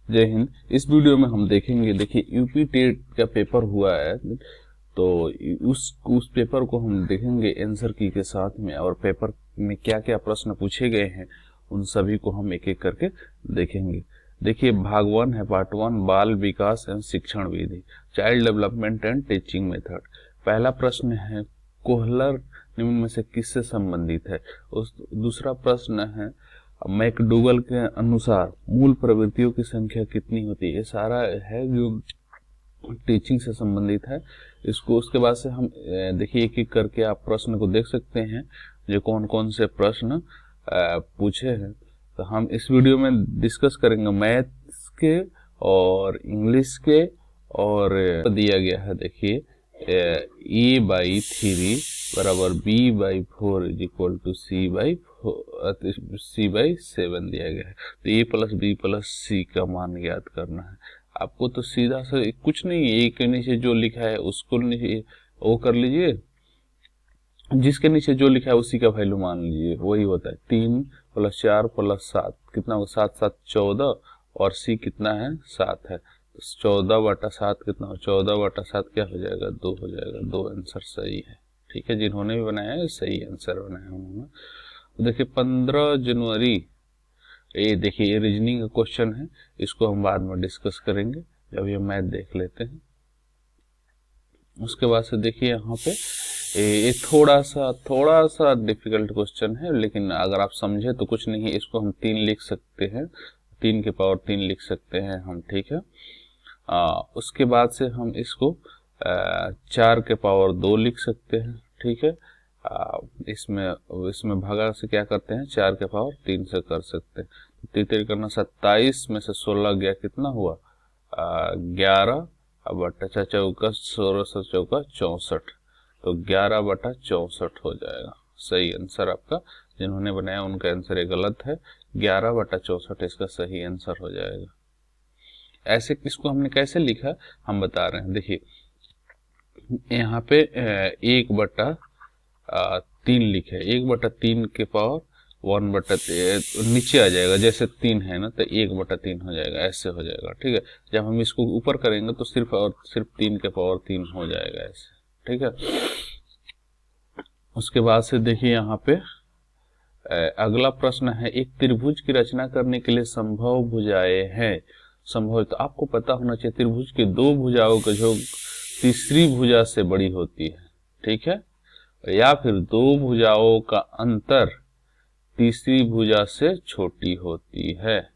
जय हिंद। इस वीडियो में हम देखेंगे, देखिए यूपी टेट का पेपर हुआ है, तो उस पेपर को हम देखेंगे आंसर की के साथ में, और पेपर में क्या क्या प्रश्न पूछे गए हैं उन सभी को हम एक एक करके देखेंगे। देखिए भाग 1 है, पार्ट 1, बाल विकास एवं शिक्षण विधि, child development and teaching method. पहला प्रश्न है कोहलर निम्न में से किससे संबंधित है। उस दूसरा प्रश्न है मैकडूगल के अनुसार मूल प्रवृत्तियों की संख्या कितनी होती है। ये सारा है जो टीचिंग से संबंधित है। इसको उसके बाद से हम देखिए एक एक करके आप प्रश्न को देख सकते हैं जो कौन कौन से प्रश्न पूछे हैं। तो हम इस वीडियो में डिस्कस करेंगे मैथ्स के और इंग्लिश के, और दिया गया है देखिए a/3 बराबर b/4 is equal to c/7 दिया गया है। तो a plus b plus c का मान ज्ञात करना है आपको। तो सीधा से कुछ नहीं, a के नीचे जो लिखा है उसको नीचे वो कर लीजिए, जिसके नीचे जो लिखा है उसी का वैल्यू मान लीजिए, वही होता है 3 + 4 + 7 कितना होगा, 7 7 14, और c कितना है 7 है। 14/7 कितना हो, 14/7 क्या हो जाएगा 2 हो जाएगा। 2 आंसर सही है। ठीक है, जिन्होंने भी बनाया है सही आंसर बनाया उन्होंने। तो देखिए 15 जनवरी, ये देखिए ये रीजनिंग का क्वेश्चन है, इसको हम बाद में डिस्कस करेंगे जब ये मैथ देख लेते हैं। उसके बाद से देखिए यहाँ पे ये थोड़ा सा डिफिकल्ट क्वेश्चन है, लेकिन अगर आप समझे तो कुछ नहीं है। इसको हम 3 लिख सकते हैं, 3 के पावर 3 लिख सकते हैं हम। ठीक है, उसके बाद से हम इसको 4 के पावर 2 लिख सकते हैं। ठीक है, इसमें भागा से क्या करते हैं, 4 के पावर 3 से कर सकते हैं। 3 करना 27 में से 16 गया, कितना हुआ 11 बटा 4 चौका 16 से चौका 64, तो 11/64 हो जाएगा। सही आंसर आपका, जिन्होंने बनाया उनका आंसर ये गलत है, 11/64 इसका सही आंसर हो जाएगा। ऐसे इसको हमने कैसे लिखा हम बता रहे हैं। देखिए यहाँ पे 1/3 लिखे, 1/3 के पावर 1/3 नीचे आ जाएगा, जैसे 3 है ना तो 1/3 हो जाएगा, ऐसे हो जाएगा। ठीक है, जब हम इसको ऊपर करेंगे तो सिर्फ 3 के पावर 3 हो जाएगा ऐसे। ठीक है, उसके बाद से देखिए यहाँ पे अगला प्रश्न है एक त्रिभुज की रचना करने के लिए संभव भुजाएं हैं। संभव तो आपको पता होना चाहिए, त्रिभुज के 2 भुजाओं का योग तीसरी भुजा से बड़ी होती है। ठीक है, या फिर 2 भुजाओं का अंतर तीसरी भुजा से छोटी होती है,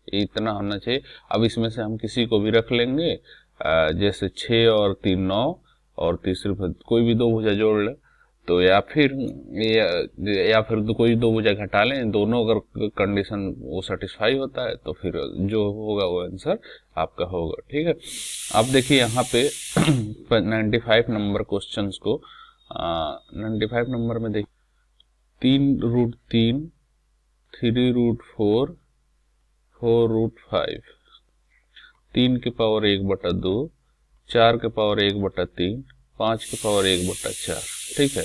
इतना होना चाहिए। अब इसमें से हम किसी को भी रख लेंगे, जैसे 6 और 3 9, और तीसरी कोई भी 2 भुजा जोड़ ले, तो या फिर कोई 2 भुजा घटा लें, दोनों अगर कंडीशन वो सेटिस्फाई होता है तो फिर जो होगा वो आंसर आपका होगा। ठीक है, अब देखिए यहाँ पे 95 नंबर क्वेश्चंस को 95 नंबर में देखिए 3√3, 3√4, 4√5, 3 के पावर 1/2, 4 के पावर 1/3, 5 के पावर 1/4। ठीक है,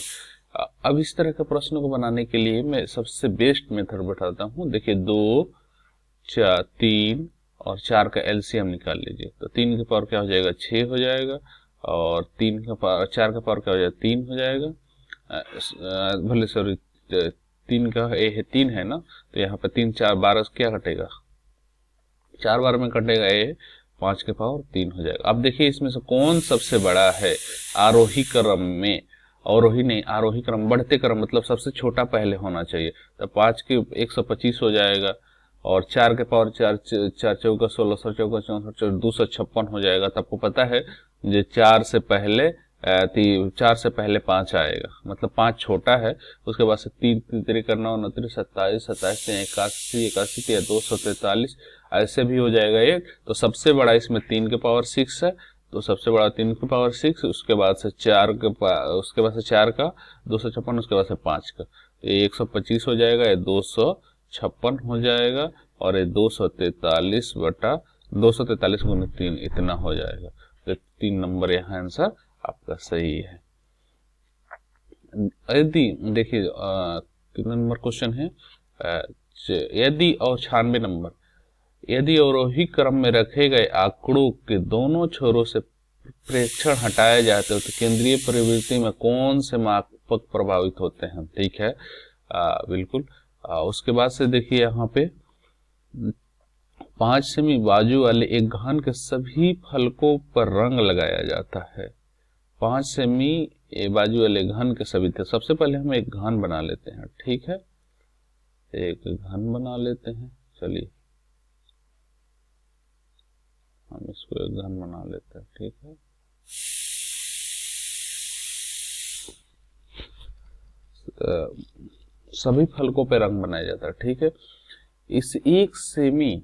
अब इस तरह के प्रश्नों को बनाने के लिए मैं सबसे बेस्ट मेथड बताता हूँ। देखिए 2 4 3 और 4 का एलसीएम निकाल लीजिए, तो 3 के पावर क्या हो जाएगा 6 हो जाएगा, और 3 का पावर 4 का पावर क्या हो जाएगा 3 हो जाएगा। भले सॉरी 3 का ए है 3 है ना, तो यहाँ पे 3 4 12 से क्या कटेगा, 4 बार में कटेगा ए, 5 के पावर 3 हो जाएगा। अब देखिए इसमें से कौन सबसे बड़ा है आरोही क्रम में, अवरोही नहीं आरोही क्रम, बढ़ते क्रम मतलब सबसे छोटा पहले होना चाहिए। तो 5 के 125 हो जाएगा, और 4 के पावर 4 4 चौका 16 सौ चौका 64 256 हो जाएगा। तो आपको पता है जो 4 से पहले 5 आएगा, मतलब 5 छोटा है। उसके बाद से 3 3 करना 29 27 27 81 81 243, ऐसे भी हो जाएगा एक। तो सबसे बड़ा इसमें 3 के पावर 6 है, तो सबसे बड़ा 3 के पावर 6, उसके बाद से 4 का 256, उसके बाद से 5 का, ये 125 हो जाएगा, ये 256 हो जाएगा, और ये 243 बटा 243 गुने 3 इतना हो जाएगा। तो 3 नंबर यहाँ आंसर आपका सही है। यदि देखिए कितना नंबर क्वेश्चन है, यदि और 96 नंबर, यदि अवरोही क्रम में रखे गए आंकड़ों के दोनों छोरों से प्रेक्षण हटाए जाते हो तो केंद्रीय प्रवृत्ति में कौन से मापक प्रभावित होते हैं? ठीक है, बिल्कुल। उसके बाद से देखिए यहाँ पे 5 सेमी बाजू वाले एक घन के सभी फलकों पर रंग लगाया जाता है। 5 सेमी बाजू वाले घन के सभी थे। सबसे पहले हम एक घन बना लेते हैं, ठीक है, एक घन बना लेते हैं। चलिए हम इसको एक घन बना लेते हैं, ठीक है। सभी फलकों पे रंग बनाया जाता है, ठीक है। इस 1 सेमी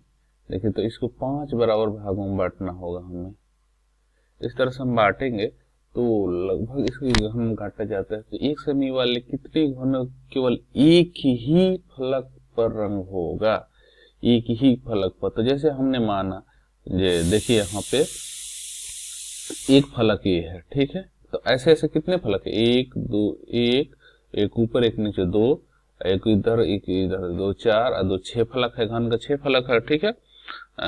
देखिए, तो इसको 5 बराबर भागों में बांटना होगा हमें। इस तरह से हम बांटेंगे तो लगभग इसके घन काटा जाता है। तो 1 सेमी वाले कितने घन, केवल एक ही फलक पर रंग होगा, एक ही फलक पर। तो जैसे हमने माना, ये देखिए यहाँ पे एक फलक ये है, ठीक है। तो ऐसे ऐसे कितने फलक है? 1 2, एक ऊपर एक नीचे 2, एक इधर 2 4 और 2 6 फलक है, घन का 6 फलक है, ठीक है।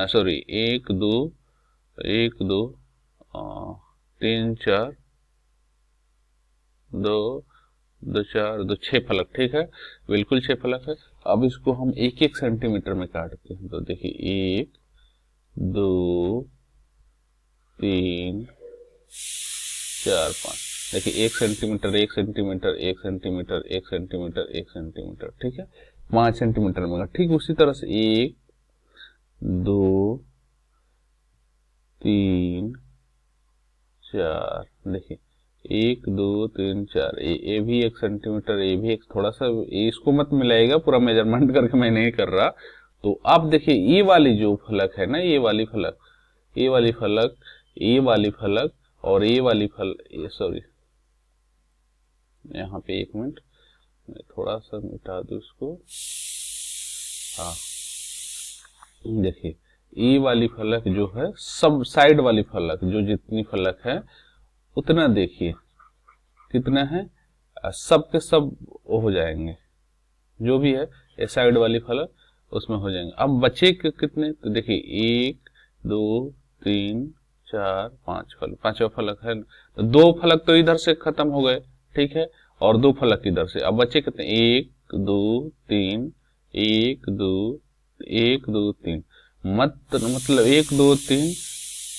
सॉरी 1 2 3 4 2 2 4 2 6 फलक, ठीक है, बिल्कुल 6 फलक है। अब इसको हम 1 सेंटीमीटर में काटते हैं। तो देखिए 1 2 3 4 5, देखिए 1 centimetre 1 centimetre 1 centimetre 1 centimetre 1 centimetre, ठीक है, 5 सेंटीमीटर में। ठीक उसी तरह से 1 2 3 4, देखिए 1 2 3 4, ये भी 1 सेंटीमीटर, ये भी एक, थोड़ा सा इसको मत मिलाएगा, पूरा मेजरमेंट करके मैं नहीं कर रहा। तो अब देखिए ये वाली जो फलक है ना, ये वाली फलक, ये वाली फलक, ये वाली फलक और ये वाली ये सॉरी, यहाँ पे 1 मिनट मैं थोड़ा सा मिटा दूं इसको। हाँ देखिए ये वाली फलक जो है, सब साइड वाली फलक जो जितनी फलक है उतना देखिए कितना है, सब के सब हो जाएंगे, जो भी है ये साइड वाली फलक उसमें हो जाएंगे। अब बचे कितने? तो देखिए 1 2 3 4 5 फलक, 5वां फलक है। तो 2 फलक तो इधर से खत्म हो गए, ठीक है, और 2 फलक इधर से। अब बचे कितने? 1 2 3, 1 2 1 2 3, मतलब 1 2 3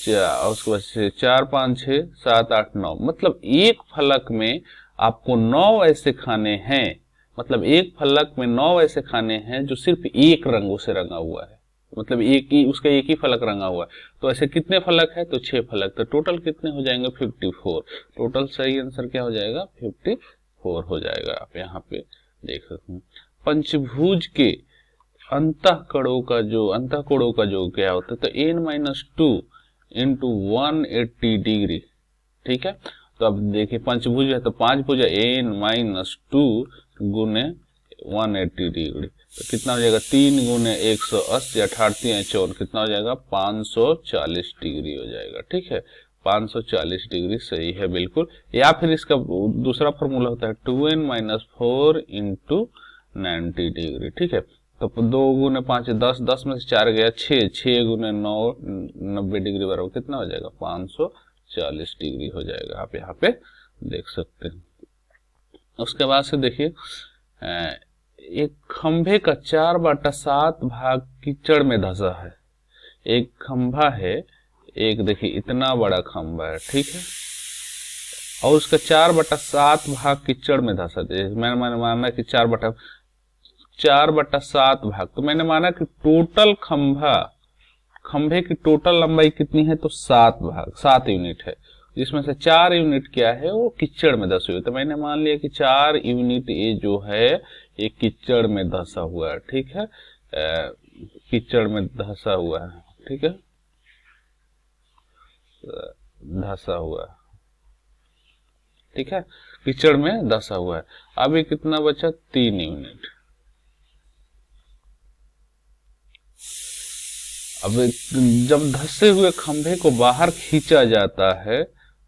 4, उसके बाद 4 5 6 7 8 9, मतलब एक फलक में आपको 9 ऐसे खाने हैं, मतलब एक फलक में 9 ऐसे खाने हैं जो सिर्फ एक रंगों से रंगा हुआ है, मतलब एक ही उसका एक ही फलक रंगा हुआ है। तो ऐसे कितने फलक है? तो 6 फलक। तो टोटल कितने हो जाएंगे? 54। टोटल सही आंसर क्या हो जाएगा? 54 हो जाएगा। आप यहाँ पे देख सकते हैं। पंचभुज के अंतःकोणों का जो क्या होता है? तो n-2 इंटू 180 डिग्री, ठीक है। तो अब देखिए पंचभुज है तो 5 भुजा n-2 गुने 180 डिग्री, तो कितना हो जाएगा? 3 गुने 180, 18 54, कितना हो जाएगा? 540 डिग्री हो जाएगा, ठीक है। 540 डिग्री सही है बिल्कुल। या फिर इसका दूसरा फॉर्मूला होता है 2n-4 इंटू 90 डिग्री, ठीक है। तो 2 गुने 5 10, 10 में से 4 गया 6, 6 गुने 9 90 डिग्री बराबर कितना हो जाएगा? 540 डिग्री हो जाएगा। आप यहाँ पे देख सकते हैं। उसके बाद से देखिए एक खंभे का 4/7 भाग कीचड़ में धंसा है। एक खंभा है, एक देखिए इतना बड़ा खंभा है, ठीक है, और उसका 4/7 भाग कीचड़ में धंसा है। मैंने माना कि 4/7 भाग, तो मैंने माना कि टोटल खंभे की टोटल लंबाई कितनी है? तो 7 भाग, 7 यूनिट है, जिसमें से 4 यूनिट क्या है? वो कीचड़ में धंसी हुई। तो मैंने मान लिया कि 4 यूनिट ये जो है ये कीचड़ में धंसा हुआ है, ठीक है, कीचड़ में धंसा हुआ है, ठीक है, धंसा हुआ है, ठीक है, कीचड़ में धंसा हुआ है। अभी कितना बचा? 3 यूनिट। अब जब धंसे हुए खंभे को बाहर खींचा जाता है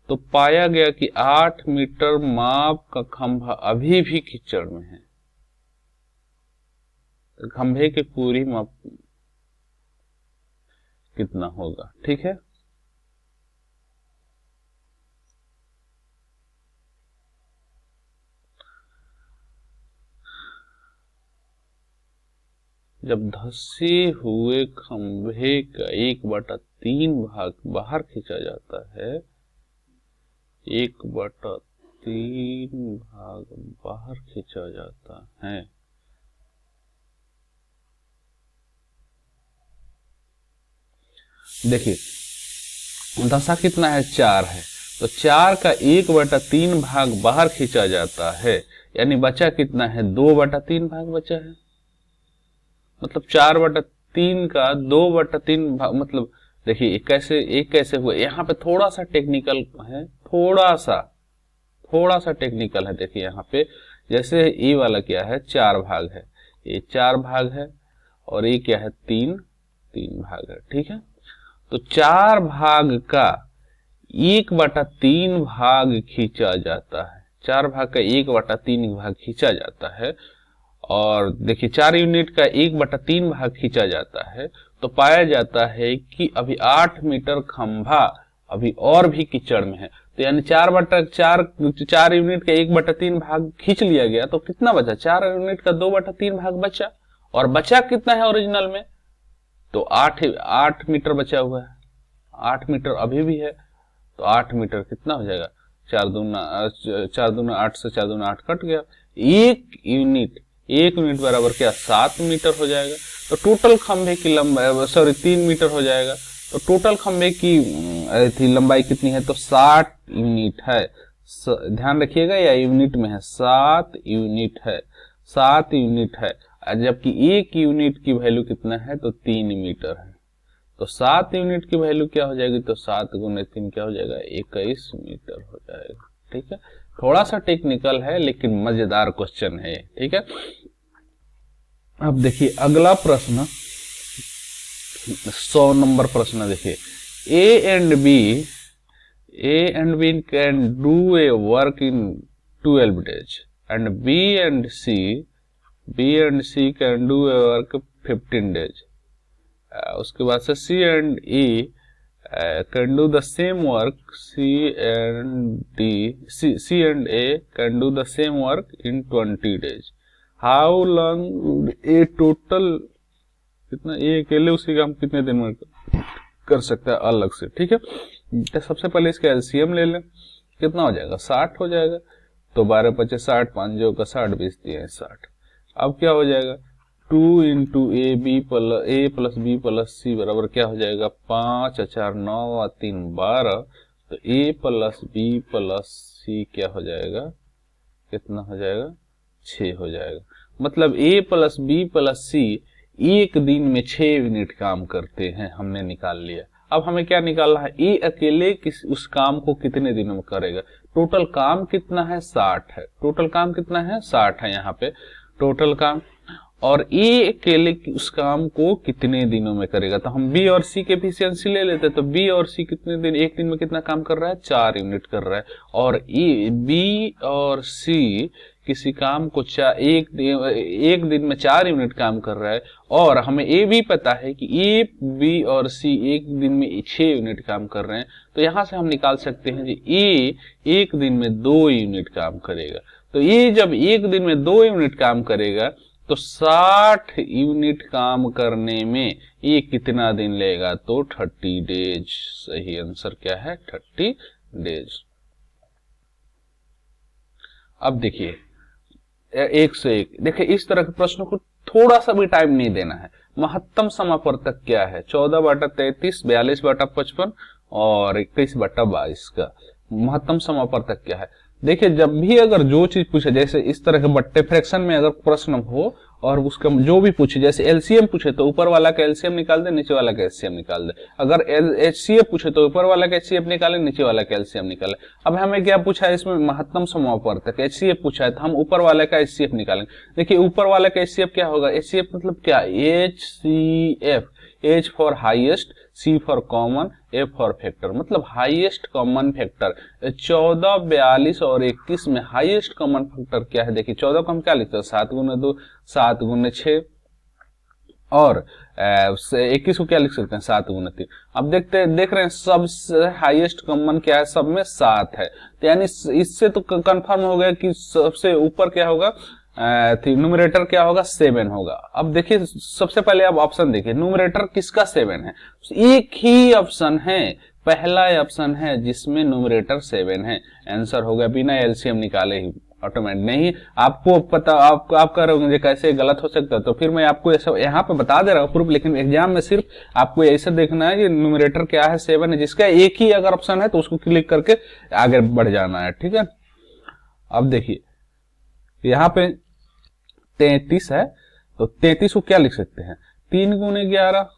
तो पाया गया कि 8 मीटर माप का खंभा अभी भी कीचड़ में है। खंभे की पूरी माप कितना होगा। ठीक है, जब धंसे हुए खंभे का 1/3 भाग बाहर खींचा जाता है, 1/3 भाग बाहर खींचा जाता है, देखिए दशा कितना है, 4 है, तो 4 का 1/3 भाग बाहर खींचा जाता है, यानी बचा कितना है, 2/3 भाग बचा है। मतलब 4/3 का 2/3 भाग, मतलब देखिए एक कैसे हुआ, यहाँ पे थोड़ा सा टेक्निकल है, थोड़ा सा टेक्निकल है। देखिए यहाँ पे जैसे ये वाला क्या है, 4 भाग है, ये 4 भाग है, और ये क्या है, 3 भाग है। ठीक है, तो 4 भाग का 1/3 भाग खींचा जाता है, 4 भाग का 1/3 भाग खींचा जाता है, और देखिए 4 यूनिट का 1/3 भाग खींचा जाता है, तो पाया जाता है कि अभी 8 मीटर खंभा अभी और भी कीचड़ में है। तो यानी 4 यूनिट का 1/3 भाग खींच लिया गया, तो कितना बचा, 4 यूनिट का 2/3 भाग बचा, और बचा कितना है ओरिजिनल में, तो 8 मीटर बचा हुआ है, 8 मीटर अभी भी है, तो 8 मीटर कितना हो जाएगा, 4 दूना 8 से 4 दूना 8 कट गया, एक यूनिट बराबर क्या, 7 मीटर हो जाएगा। तो टोटल खंभे की लंबाई 3 मीटर हो जाएगा, तो टोटल खंभे की लंबाई कितनी है, तो 60 यूनिट है। ध्यान रखिएगा या यूनिट में है, 7 यूनिट है, 7 यूनिट है, जबकि एक यूनिट की वैल्यू कितना है, तो 3 मीटर है। तो 7 यूनिट की वैल्यू क्या हो जाएगी, तो 7 गुने 3 क्या हो जाएगा, 21 मीटर हो जाएगा। ठीक है, थोड़ा सा टेक्निकल है लेकिन मजेदार क्वेश्चन है। ठीक है, अब देखिए अगला प्रश्न, 100 नंबर प्रश्न देखिए, A and B can do a work in 12 days and B and C can do a work 15 days। उसके बाद से C and E can do the same work, C and A can do the same work in 20 days। How long A total, कितना A अकेले उसी काम कितने दिन में कर सकता है अलग से। ठीक है, तो सबसे पहले इसका एलसीएम ले लें, कितना हो जाएगा, 60 हो जाएगा, तो 12 पचे 60, 5 जो का 60, 20 दिए 60। अब क्या हो जाएगा, 2 इंटू ए प्लस बी प्लस सी बराबर क्या हो जाएगा, 5 4 9 3 12, तो ए प्लस बी प्लस सी क्या हो जाएगा, कितना हो जाएगा, 6 हो जाएगा। मतलब ए प्लस बी प्लस सी एक दिन में 6 यूनिट काम करते हैं, हमने निकाल लिया। अब हमें क्या निकालना है, ए अकेले उस काम को कितने दिनों में करेगा। टोटल काम कितना है, 60 है, टोटल काम कितना है, 60 है यहाँ पे टोटल काम, और ए अकेले उस काम को कितने दिनों में करेगा। तो हम बी और सी के एफिशिएंसी ले लेते हैं, तो बी और सी कितने दिन, एक दिन में कितना काम कर रहा है, 4 यूनिट कर रहा है, और बी और सी किसी काम को एक दिन में 4 यूनिट काम कर रहा है, और हमें ए भी पता है कि ए बी और सी एक दिन में 6 यूनिट काम कर रहे हैं। तो यहां से हम निकाल सकते हैं कि ए एक दिन में 2 यूनिट काम करेगा। तो ये जब एक दिन में 2 यूनिट काम करेगा, तो 60 यूनिट काम करने में ये कितना दिन लेगा, तो 30 डेज। सही आंसर क्या है, 30 डेज। अब देखिए एक से एक, देखिए इस तरह के प्रश्नों को थोड़ा सा भी टाइम नहीं देना है। महत्तम समापवर्तक क्या है, 14/33, 42/55 और 21/22 का महत्तम समापवर्तक क्या है। देखिए जब भी अगर जो चीज पूछे, जैसे इस तरह के बट्टे फ्रैक्शन में अगर प्रश्न हो और उसका जो भी पूछे, जैसे एलसीएम पूछे तो ऊपर वाला का एलसीएम निकाल दे, नीचे वाला का एचसीएफ निकाल दे। अगर एचसीएफ पूछे तो ऊपर वाला का एचसीएफ निकाले, नीचे वाला का एलसीएम निकाले। अब हमें क्या पूछा है इसमें, महत्तम समापवर्तक एचसीएफ पूछा है, तो हम ऊपर वाले का एचसीएफ निकालेंगे। देखिए ऊपर वाला का एचसीएफ क्या होगा, एचसीएफ मतलब क्या, HCF, H for highest, C for common, F for factor, मतलब हाईएस्ट कॉमन फैक्टर। 14, 42 और 21 में हाईएस्ट कॉमन फैक्टर क्या है, देखिए 14 को हम क्या लिखते हैं, 7 गुने 2, 7 गुने 6, और 21 को क्या लिख सकते हैं 7 गुना 3। अब देख रहे हैं सबसे हाईएस्ट कॉमन क्या है, सब में 7 है, तो यानी इससे तो कंफर्म हो गया कि सबसे ऊपर क्या होगा, न्यूमरेटर क्या होगा 7 होगा। अब देखिए सबसे पहले आप ऑप्शन देखिए, न्यूमरेटर किसका 7 है, एक ही ऑप्शन है, पहला ऑप्शन है जिसमें न्यूमरेटर 7 है, आंसर हो गया बिना एलसीएम निकाले ही ऑटोमेटिक। नहीं आपको पता, आप कह रहे होंगे कैसे गलत हो सकता है, तो फिर मैं आपको ऐसा यहाँ पे बता दे रहा हूँ प्रूफ, लेकिन एग्जाम में सिर्फ आपको ऐसा देखना है कि न्यूमरेटर क्या है 7 है, जिसका एक ही अगर ऑप्शन है तो उसको क्लिक करके आगे बढ़ जाना है, ठीक है। अब देखिए यहाँ पे 33 है, तो 33 को क्या लिख सकते हैं, 3 गुने 11,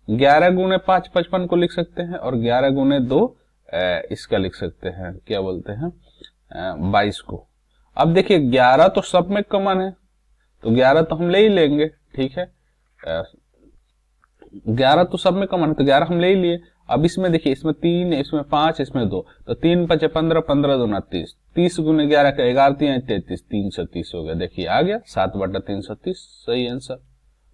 11 गुने 5 55 को लिख सकते हैं, और 11 गुने 2 इसका लिख सकते हैं, क्या बोलते हैं 22 को। अब देखिए 11 तो सब में कॉमन है, तो 11 तो हम ले ही लेंगे, ठीक है, 11 तो सब में कॉमन है तो 11 हम ले ही लिए। अब इसमें देखिए, इसमें 3, इसमें 5, इसमें 2, तो 3 5 15, 15 दूना 30, 30 गुने 11 का 11 3 33, 330 हो गया। देखिए आ गया 7/330, सही आंसर।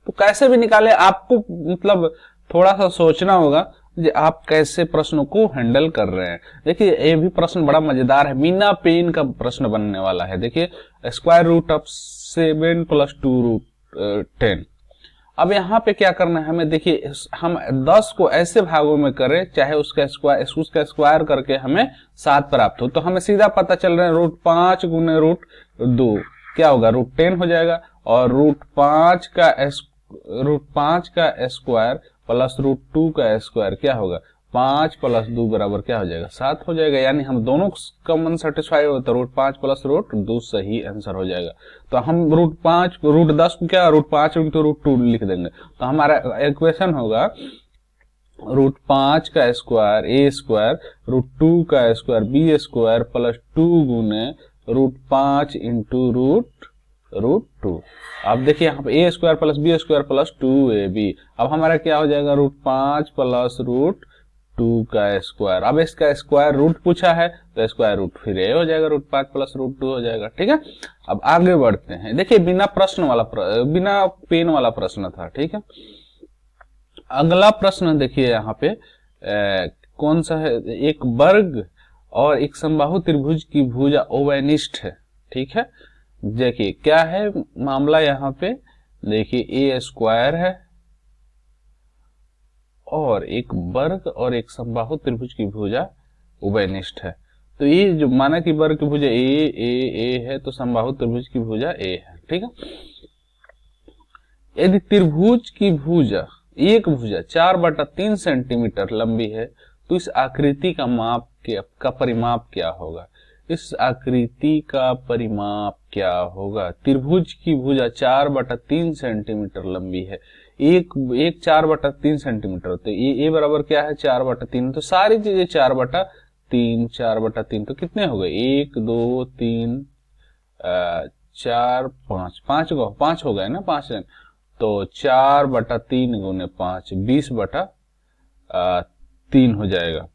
तो कैसे भी निकाले, आपको मतलब थोड़ा सा सोचना होगा कि आप कैसे प्रश्नों को हैंडल कर रहे हैं। देखिए ये भी प्रश्न बड़ा मजेदार है, बिना पेन का प्रश्न बनने वाला है। देखिए स्क्वायर रूट ऑफ 7 + 2 रूट 10। अब यहाँ पे क्या करना है हमें, देखिए हम 10 को ऐसे भागों में करें चाहे उसका स्क्वायर करके हमें 7 प्राप्त हो, तो हमें सीधा पता चल रहा है √5 गुने √2 क्या होगा, √10 हो जाएगा, और √5 का स्क्वायर प्लस √2 का स्क्वायर क्या होगा, 5 + 2 बराबर क्या हो जाएगा 7 हो जाएगा। यानी हम दोनों कॉमन सेटिस्फाई हो तो √5 + √2 सही आंसर हो जाएगा। तो हम √10 को क्या √5 × √2 लिख देंगे, तो हमारा इक्वेशन होगा √5 का स्क्वायर A² √2 का स्क्वायर B² प्लस 2 गुने √5 × √2। अब देखिए यहाँ पे A² plus B² plus 2AB। अब हमारा क्या हो जाएगा √5 प्लस √2 का स्क्वायर। अब इसका स्क्वायर रूट पूछा है तो स्क्वायर रूट फिर ए हो जाएगा, √5 प्लस √2 हो जाएगा, ठीक है। अब आगे बढ़ते हैं। देखिए बिना पेन वाला प्रश्न था, ठीक है। अगला प्रश्न देखिए यहाँ पे कौन सा है, एक वर्ग और एक समबाहु त्रिभुज की भुजा ओवैनिष्ठ है, ठीक है। देखिए क्या है मामला यहाँ पे, देखिए A² है और एक वर्ग और एक समबाहु त्रिभुज की भुजा उभयनिष्ठ है। तो ये जो माना कि वर्ग की भुजा ए है तो समबाहु त्रिभुज की भुजा ए है, ठीक है। यदि त्रिभुज की भुजा एक भुजा 4/3 सेंटीमीटर लंबी है तो इस आकृति का परिमाप क्या होगा, इस आकृति का परिमाप क्या होगा। त्रिभुज की भुजा 4/3 सेंटीमीटर लंबी है, एक 4/3 सेंटीमीटर, तो ये बराबर क्या है 4/3, तो सारी चीजें 4/3 तो कितने हो गए 1 2 3 4 5 हो गए ना 5, तो 4/3 गुने 5 20/3 हो जाएगा।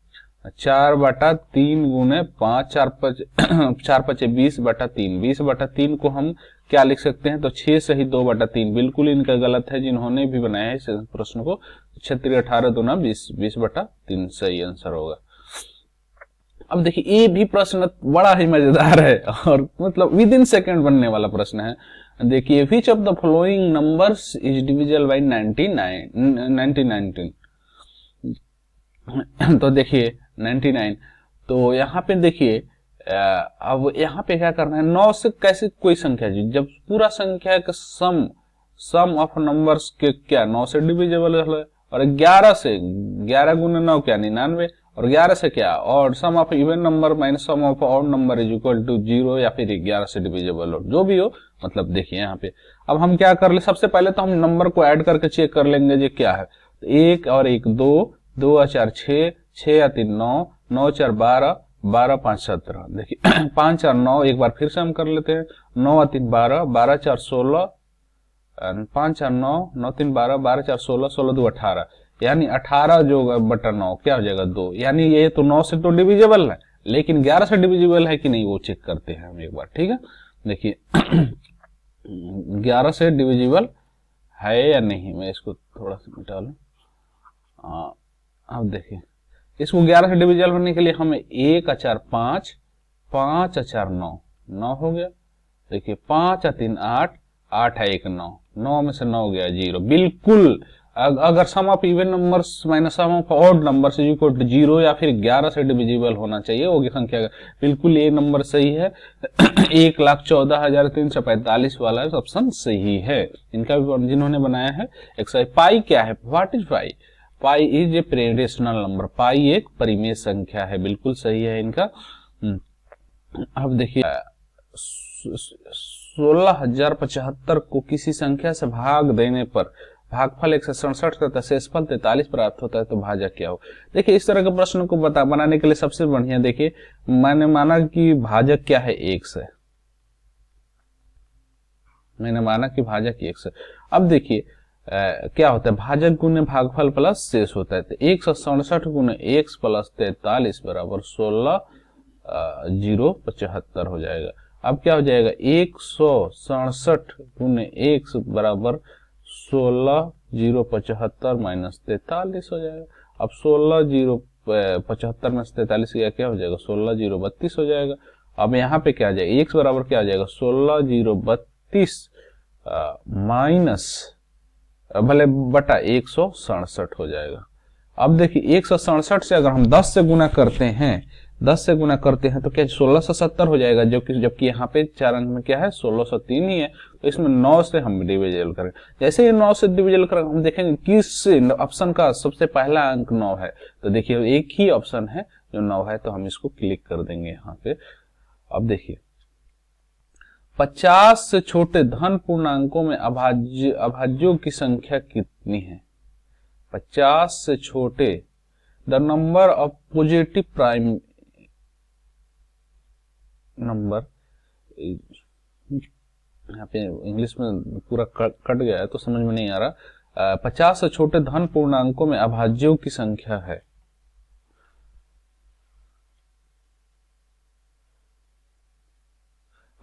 4/3 गुने 5 4 5 20/3, 20/3 को हम क्या लिख सकते हैं, तो 6 सही 2/3, बिल्कुल इनका गलत है जिन्होंने भी बनाया है इस प्रश्न को। 36 18 2 20, 20/3 सही आंसर होगा। अब देखिए ये भी प्रश्न बड़ा ही मजेदार है और मतलब विद इन सेकेंड बनने वाला प्रश्न है। देखिए which of the following numbers is divisible by 19। तो देखिए 99, तो यहाँ पे देखिए अब यहाँ पे क्या करना है, 9 से कैसे कोई संख्या जी, जब पूरा संख्या का सम ऑफ नंबर्स के क्या 9 से डिविजिबल है, और 11 से 11 गुने 9 क्या 99, और 11 से क्या और sum of even number minus sum of odd number is equal to 0, या फिर 11 से डिविजिबल हो, जो भी हो। मतलब देखिए यहाँ पे अब हम क्या कर ले, सबसे पहले तो हम नंबर को ऐड करके चेक कर लेंगे ये क्या है। 1 और 1 2, 2 और 4 6, 6 और 3 9, 9 4 12, 12 5 17। देखिए 5 और 9 एक बार फिर से हम कर लेते हैं, 9 और 3 12, 12 4 16, 5 और 9, 9 3 12, 12 4 16, 16 2 18, यानी 18 जो बटा 9 क्या हो जाएगा 2। यानी ये तो 9 से तो डिविजिबल है, लेकिन 11 से डिविजिबल है कि नहीं वो चेक करते हैं हम एक बार, ठीक है। देखिए 11 से डिविजिबल है या नहीं। मैं इसको थोड़ा सा मिटा लूँ। अब देखिए, इसको 11 से डिविजल होने के लिए हमें 1 अचार 5, 5 अचार 9, 9 हो गया। देखिए 5 और 3 8, 8 है 1 9, 9 में से 9 गया 0। बिल्कुल अगर sum of even numbers minus sum of odd numbers is equal to 0 या फिर 11 से डिविजिबल होना चाहिए होगी संख्या का, बिल्कुल ये नंबर सही है। 1,14,345 वाला ऑप्शन सही है। इनका भी जिन्होंने बनाया है एक्सरसाइज। पाई क्या है? What is pi? Pi is a rational number. Pi एक परिमेय संख्या है, बिल्कुल सही है इनका। अब देखिए 16,075 को किसी संख्या से भाग देने पर भागफल 167 तथा शेषफल 43 प्राप्त होता है, तो भाजक क्या हो? देखिए इस तरह के प्रश्न को बनाने के लिए सबसे बढ़िया, देखिए मैंने माना कि भाजक क्या है? 1 से। मैंने माना कि भाजक 1 से। अब देखिए क्या होता है? भाजक गुने भागफल प्लस शेष होता है। तो 167 गुने 1 प्लस 43 बराबर 16,075 हो जाएगा। अब क्या हो जाएगा? 167 गुने 1 बराबर 16,075 माइनस 43 हो जाएगा। अब 16,075 में 43 क्या हो जाएगा? 16,032 हो जाएगा। अब यहाँ पे क्या आ जाएगा? x बराबर क्या आ जाएगा? 16,032 माइनस भले बटा 167 हो जाएगा। अब देखिए 167 से अगर हम 10 से गुना करते हैं, 10 से गुना करते हैं तो क्या 1670 हो जाएगा, जबकि यहाँ पे 4 अंक में क्या है? 1603 ही है। तो इसमें 9 से हम डिविजल करें। जैसे ही 9 से डिविजल करें हम देखेंगे किस ऑप्शन का सबसे पहला अंक 9 है। तो देखिए एक ही ऑप्शन है जो 9 है, तो हम इसको क्लिक कर देंगे यहाँ पे। अब देखिए 50 से छोटे धन पूर्णांकों में अभाज्यों की संख्या कितनी है? 50 से छोटे the number of positive prime number, यहाँ पे इंग्लिश में पूरा कट गया है तो समझ में नहीं आ रहा। 50 से छोटे धन पूर्णांकों में अभाज्यों की संख्या है।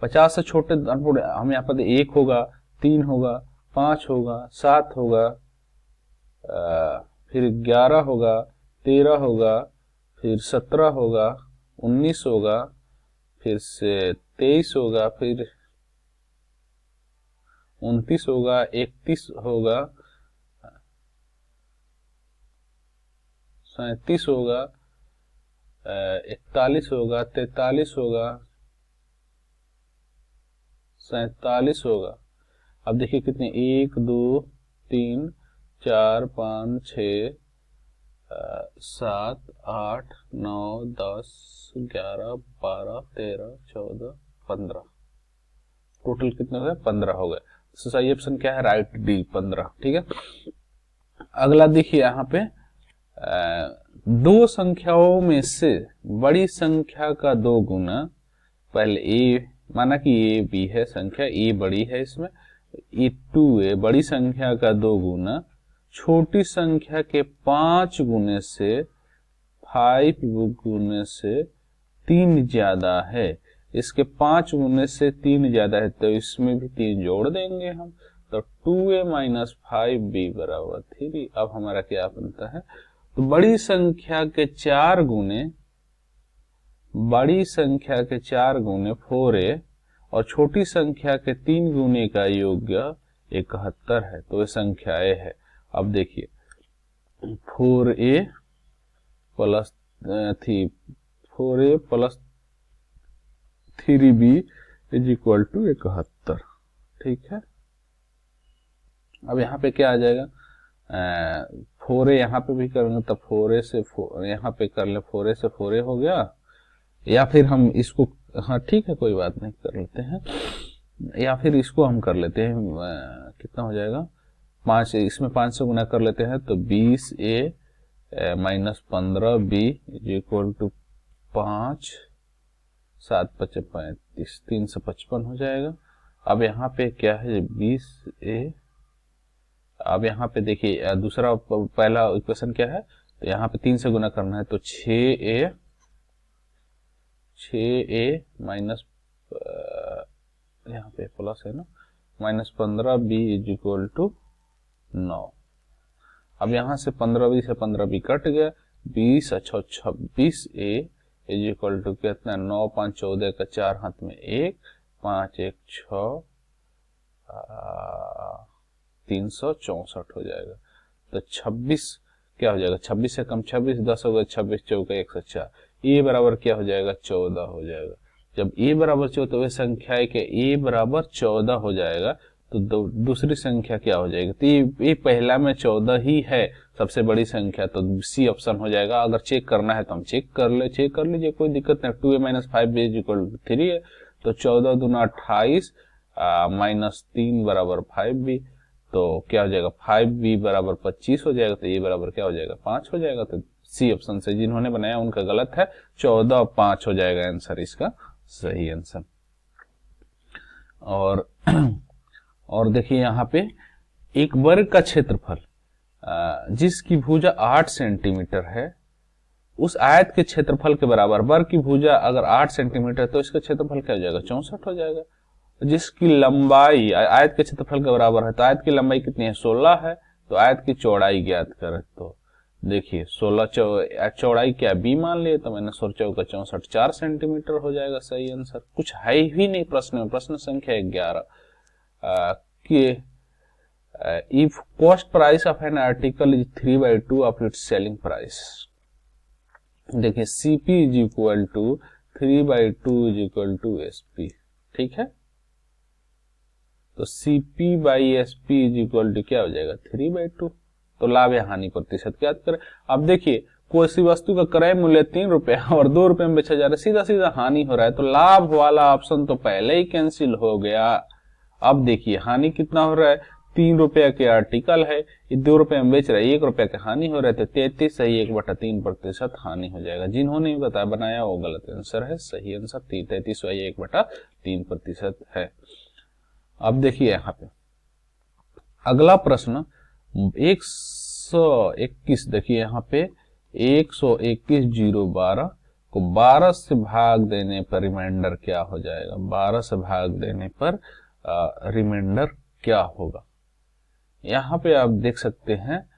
पचास से छोटे धन पूर्ण हम यहाँ पर 1 होगा, 3 होगा, 5 होगा, 7 होगा, फिर 11 होगा, 13 होगा, फिर 17 होगा, 19 होगा, फिर से 23 होगा, फिर 29 होगा, 31 होगा, 37 होगा, 41 होगा, 43 होगा, 47 होगा। अब देखिए कितने? 1 2 3 4 5 6 7 8 9 10 11 12 13 14 15, टोटल कितने हो गए? 15 हो गए। तो सही ऑप्शन क्या है? Right D 15। ठीक है। अगला देखिए यहाँ पे दो संख्याओं में से बड़ी संख्या का 2 गुना, पहले ए माना कि ए बी है संख्या, ए बड़ी है, इसमें ए 2a बड़ी संख्या का 2 गुना छोटी संख्या के 5 गुने से 5 गुने से 3 ज्यादा है। इसके 5 गुने से 3 ज्यादा है तो इसमें भी 3 जोड़ देंगे हम, तो 2a माइनस 5b बराबर 3। अब हमारा क्या बनता है? तो बड़ी संख्या के 4 गुने 4a और छोटी संख्या के 3 गुने का योग्य 71 है, तो ये संख्या ए है। अब देखिए 4a plus 3b is equal to 71। ठीक है। अब यहाँ पे क्या आ जाएगा? 4a यहाँ पे भी करेंगे तब 4a से यहाँ पे कर ले, 4a से 4a हो गया, या फिर हम इसको, हाँ ठीक है कोई बात नहीं, कर लेते हैं, या फिर इसको हम कर लेते हैं। कितना हो जाएगा? 5, इसमें 5 से गुना कर लेते हैं तो 20a minus 15b is equal to 5 7 5 35, 355 हो जाएगा। अब यहाँ पे क्या है? 20a। अब यहाँ पे देखिए दूसरा पहला इक्वेशन क्या है? तो यहाँ पे 3 से गुना करना है तो 6a माइनस यहाँ पे प्लस है ना, minus 15b is equal to 9। अब यहाँ से 15 से 15 कट गया, 20 अच्छा 26 ए इज इक्वल टू कितना, 9 5 14 का 4 हाथ में 1, 5 1 6 364 हो जाएगा। तो 26 क्या हो जाएगा, 26 से कम 26, 10 हो गया, 26 चौका 104, ए बराबर क्या हो जाएगा, 14 हो जाएगा। जब ए बराबर 14 तो वह संख्या है कि ए बराबर 14 हो जाएगा, तो दूसरी संख्या क्या हो जाएगी, तो ये पहला में 14 ही है सबसे बड़ी संख्या, तो सी ऑप्शन हो जाएगा। अगर चेक करना है तो हम चेक कर लीजिए, कोई दिक्कत नहीं। 2a - 5b = 3 है, तो 14 दूना 28 -3 बराबर 5b, तो क्या हो जाएगा, 5b बराबर 25 हो जाएगा, तो ये बराबर क्या हो जाएगा, 5 हो जाएगा। तो सी ऑप्शन से जिन्होंने बनाया उनका गलत है, 14 और 5 हो जाएगा आंसर, इसका सही आंसर। और देखिए यहाँ पे एक वर्ग का क्षेत्रफल जिसकी भुजा 8 सेंटीमीटर है, उस आयत के क्षेत्रफल के बराबर, वर्ग की भुजा अगर 8 सेंटीमीटर तो इसका क्षेत्रफल क्या हो जाएगा, 64 हो जाएगा। जिसकी लंबाई आयत के क्षेत्रफल के बराबर है, तो आयत की लंबाई कितनी है, 16 है, तो आयत की चौड़ाई ज्ञात करें। तो देखिए 16 चौड़ाई क्या बी मान लिए, तो मैंने 16 चौका 64 4 सेंटीमीटर हो जाएगा सही आंसर। कुछ है ही नहीं प्रश्न में, प्रश्न संख्या 11 कि if cost price of an article is 3/2 of its selling price। देखिए CP = 3/2 = SP, ठीक है। तो CP/SP क्या हो जाएगा, 3/2। तो लाभ या हानि प्रतिशत ज्ञात करें। अब देखिए कोई सी वस्तु का क्रय मूल्य 3 रुपए और 2 रुपए में बेचा जा रहा है, सीधा सीधा हानि हो रहा है, तो लाभ वाला ऑप्शन तो पहले ही कैंसिल हो गया। अब देखिए हानि कितना हो रहा है, 3 रुपया के आर्टिकल है, ये 2 रुपए में बेच रहा है, 1 रुपया का हानि हो रहा है, तो 33 सही 1/3% हानि हो जाएगा। जिन्होंने बनाया वो गलत आंसर है, सही आंसर 33 सही 1/3% है। अब देखिए यहाँ पे अगला प्रश्न 121, देखिए यहाँ पे 121,012 को 12 से भाग देने पर रिमाइंडर क्या हो जाएगा, 12 से भाग देने पर रिमाइंडर क्या होगा। यहाँ पे आप देख सकते हैं,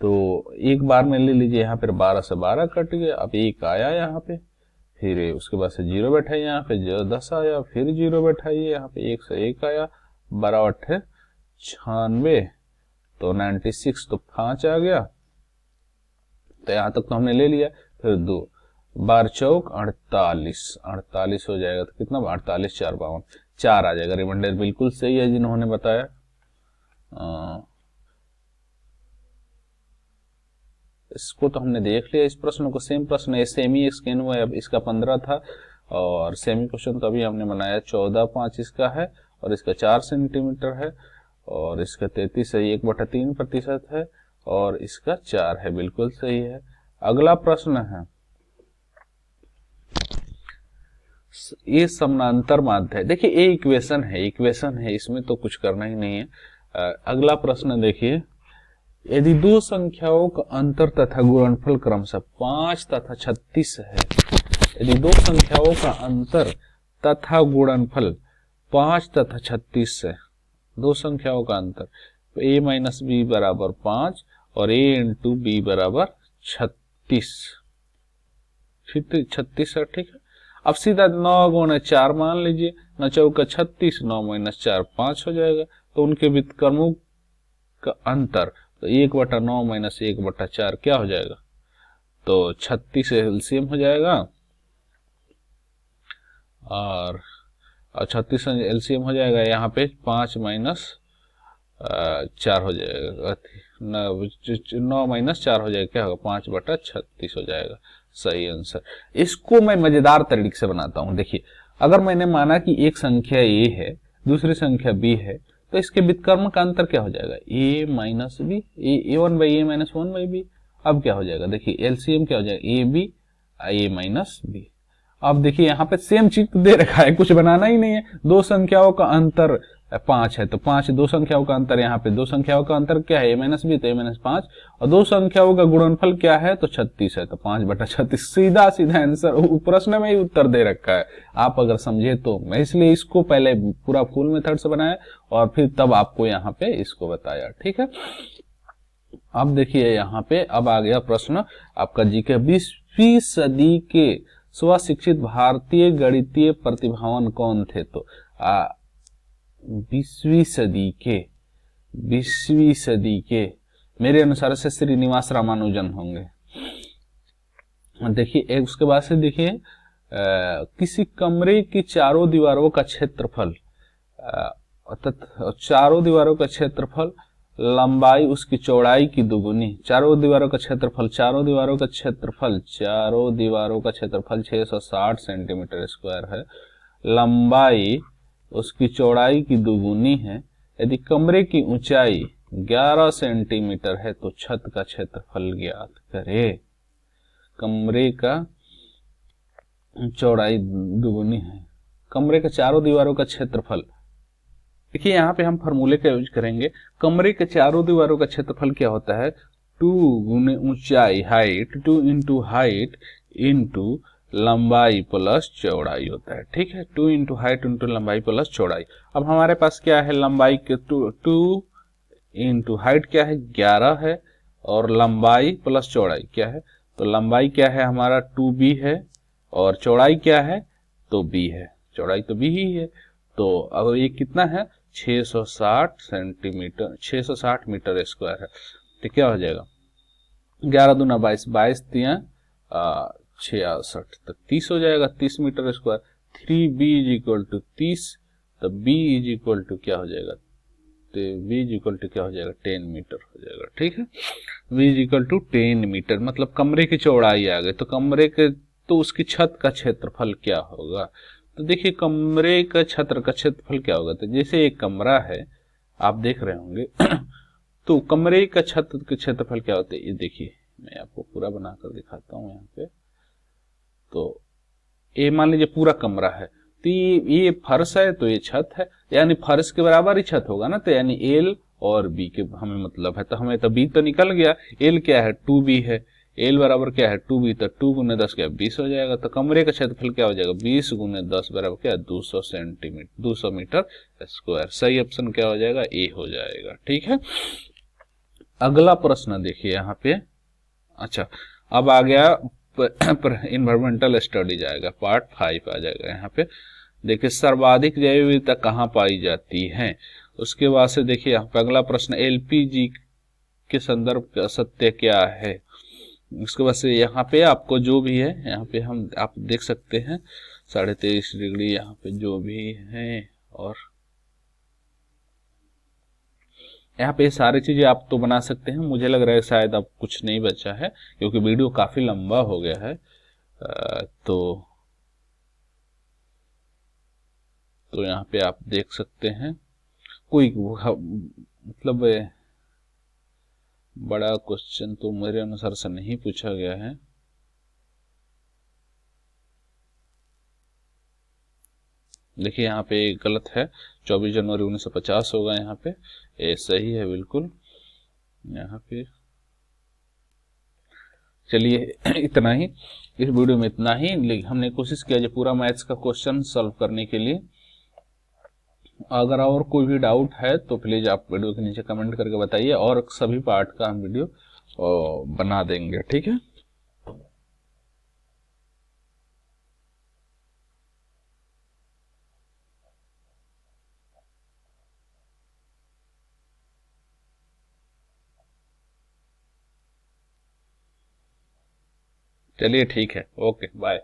तो एक बार में ले लीजिए, यहाँ पर 12 से 12 कट गया, अब 1 आया यहाँ पे, फिर उसके बाद से 0 बैठाइए, यहाँ पे 10 आया, फिर 0 बैठाइए, यहाँ पे 1 से 1 आया, 12 8 96, तो 96, तो 5 आ गया, तो यहाँ तक तो हमने ले लिया। फिर 2 बार चौक 48 हो जाएगा, तो कितना 48 4 52 4 आ जाएगा। रिमाइंडर बिल्कुल सही है जिन्होंने बताया। इसको तो हमने देख लिया, इस प्रश्न को सेम प्रश्न है, सेम ही स्कैन हुआ है। अब इसका 15 था और सेमी क्वेश्चन तो अभी हमने बनाया 14 5 इसका है, और इसका 4 सेंटीमीटर है, और इसका 33 सही 1/3% है, और इसका 4 है, बिल्कुल सही है। अगला प्रश्न है, ये समानांतर माध्य है। देखिए ये इक्वेशन है, इसमें तो कुछ करना ही नहीं है। अगला प्रश्न देखिए, यदि दो संख्याओं का अंतर तथा गुणनफल क्रमशः 5 तथा 36 है, यदि दो संख्याओं का अंतर तथा गुणनफल 5 तथा 36 है, दो संख्याओं का अंतर, तो a - b बराबर 5 और a × b बराबर 36, फिर 36 है, ठीक है। अब सीधा 9 × 4 मान लीजिए, 9 चौका 36, 9 - 4 5 हो जाएगा, तो उनके व्युत्क्रमों का अंतर, तो 1/9 - 1/4 क्या हो जाएगा, तो 36 एलसीएम हो जाएगा, और 36 एलसीएम हो जाएगा, यहाँ पे 5 - 4 हो जाएगा, 9 - 4 हो जाएगा, क्या होगा 5/36 हो जाएगा, सही आंसर। इसको मैं मजेदार तरीके से बनाता हूं। देखिए अगर मैंने माना कि एक संख्या a है, दूसरी संख्या b है, तो इसके व्युत्क्रम का अंतर क्या हो जाएगा, a - b, a1/a - 1/b। अब क्या हो जाएगा, देखिए एलसीएम क्या हो जाएगा, ab a - b। अब देखिए यहाँ पे सेम चीज दे रखा है, कुछ बनाना ही नहीं है, दो संख्याओं का अंतर 5 है, तो 5 दो संख्याओं का अंतर, यहाँ पे दो संख्याओं का अंतर क्या है, a माइनस बी, तो a माइनस 5, और दो संख्याओं का गुणनफल क्या है, तो 36 है, तो 5/36। सीधा सीधा आंसर प्रश्न में ही उत्तर दे रखा है, आप अगर समझे तो। मैं इसलिए इसको पहले पूरा फुल मेथड से बनाया और फिर तब आपको यहाँ पे इसको बताया, ठीक है। अब देखिए यहाँ पे अब आ गया प्रश्न आपका जी के 20वीं सदी के स्वशिक्षित भारतीय गणितीय प्रतिभावान कौन थे, तो 20वीं सदी के मेरे अनुसार से श्रीनिवास रामानुजन होंगे। देखिए उसके बाद से देखिए किसी कमरे की चारों दीवारों का क्षेत्रफल, अर्थात चारों दीवारों का क्षेत्रफल लंबाई उसकी चौड़ाई की दुगुनी, चारों दीवारों का क्षेत्रफल 660 सेंटीमीटर स्क्वायर है, लंबाई उसकी चौड़ाई की दुगुनी है। यदि कमरे की ऊंचाई 11 सेंटीमीटर है तो छत का क्षेत्रफल ज्ञात करें। कमरे का चौड़ाई दुगुनी है, कमरे के चारों दीवारों का क्षेत्रफल। देखिए यहाँ पे हम फॉर्मूले का यूज करेंगे। कमरे के चारों दीवारों का क्षेत्रफल क्या होता है, 2 गुने ऊंचाई हाइट, 2 इंटू हाइट इंटू लंबाई प्लस चौड़ाई होता है, ठीक है। 2 इंटू हाइट इंटू लंबाई प्लस चौड़ाई। अब हमारे पास क्या है, लंबाई के 2 इंटू हाइट क्या है 11 है, और लंबाई प्लस चौड़ाई क्या है, तो लंबाई क्या है हमारा 2b है, और चौड़ाई क्या है तो b है, चौड़ाई तो b ही है। तो अब ये कितना है 660 सेंटीमीटर, 660 मीटर स्क्वायर है, तो क्या हो जाएगा 11 दूना 22, 22 तिया 66, तो 30 हो जाएगा, 30 metre square. 3b is equal to 30, तो b इज इक्वल टू क्या हो जाएगा, तो b इज इक्वल टू क्या हो जाएगा 10 मीटर हो जाएगा, ठीक है। b is equal to 10 metre, मतलब कमरे की चौड़ाई आ गई, तो कमरे के तो उसकी छत का क्षेत्रफल क्या होगा, तो देखिए कमरे का छत का क्षेत्रफल क्या होगा, तो जैसे एक कमरा है आप देख रहे होंगे तो कमरे का छत के क्षेत्रफल क्या होते हैं, ये देखिए मैं आपको पूरा बनाकर दिखाता हूँ यहाँ पे। तो ये मान लीजिए पूरा कमरा है, तो ये फर्श है, तो ये छत है, यानी फर्श के बराबर ही छत होगा ना, तो यानी एल और बी के हमें मतलब है, तो हमें तो बी तो निकल गया, एल क्या है 2b है, एल बराबर क्या है 2b, तो 2 गुने 10 क्या 20 हो जाएगा, तो कमरे का क्षेत्रफल क्या हो जाएगा 20 गुने 10 बराबर क्या 200 सेंटीमीटर, 200 मीटर स्क्वायर। सही ऑप्शन क्या हो जाएगा ए हो जाएगा, ठीक है। अगला प्रश्न देखिए यहाँ पे, अच्छा अब आ गया इन्वायरमेंटल स्टडी जाएगा, पार्ट 5 आ जाएगा यहाँ पे। देखिए सर्वाधिक जैव विविधता कहाँ पाई जाती है, उसके बाद से देखिए यहाँ पे अगला प्रश्न एलपीजी के संदर्भ का सत्य क्या है। उसके बाद से यहाँ पे आपको जो भी है यहाँ पे हम आप देख सकते हैं 23.5 डिग्री यहाँ पे जो भी है, और यहाँ पे सारी चीजें आप तो बना सकते हैं। मुझे लग रहा है शायद अब कुछ नहीं बचा है क्योंकि वीडियो काफी लंबा हो गया है। तो यहाँ पे आप देख सकते हैं, कोई मतलब बड़ा क्वेश्चन तो मेरे अनुसार से नहीं पूछा गया है। देखिए यहाँ पे गलत है, 24 जनवरी 1950 होगा यहाँ पे, ये सही है बिल्कुल यहाँ पे। चलिए इतना ही, इस वीडियो में इतना ही। लेकिन हमने कोशिश किया जो पूरा मैथ्स का क्वेश्चन सॉल्व करने के लिए। अगर और कोई भी डाउट है तो प्लीज आप वीडियो के नीचे कमेंट करके बताइए, और सभी पार्ट का हम वीडियो बना देंगे, ठीक है। चलिए ठीक है, ओके बाय।